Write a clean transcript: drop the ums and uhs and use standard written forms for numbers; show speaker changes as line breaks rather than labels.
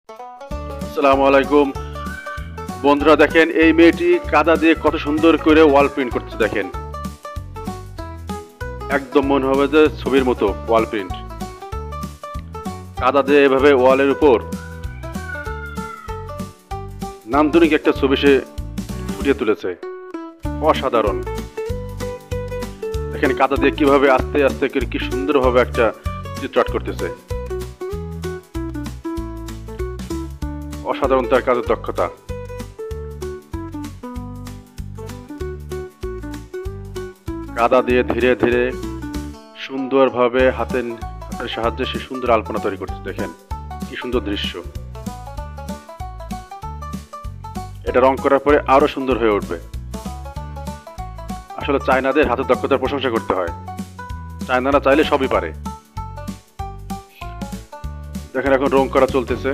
আসসালামু আলাইকুম বন্ধুরা, দেখেন এই মেয়েটি কাদা দিয়ে কত সুন্দর করে ওয়াল প্রিন্ট করতে। দেখেন একদম মনে হবে যে ছবির মতো ওয়াল প্রিন্ট। কাদা দিয়ে এভাবে ওয়ালের উপর নান্দনিক একটা ছবি সে ফুটিয়ে তুলেছে। অসাধারণ। দেখেন কাদা দিয়ে কিভাবে আস্তে আস্তে করে কি সুন্দরভাবে একটা চিত্র আর্ট করতেছে। অসাধারণ তার কাজের দক্ষতা। কাদা দিয়ে ধীরে ধীরে সুন্দরভাবে হাতের সাহায্যে সে সুন্দর আলপনা তৈরি করতে। দেখেন কি সুন্দর দৃশ্য। এটা রং করার পরে আরো সুন্দর হয়ে উঠবে। আসলে চায়নাদের হাতের দক্ষতার প্রশংসা করতে হয়। চায়নারা চাইলে সবই পারে। দেখেন এখন রং করা চলতেছে।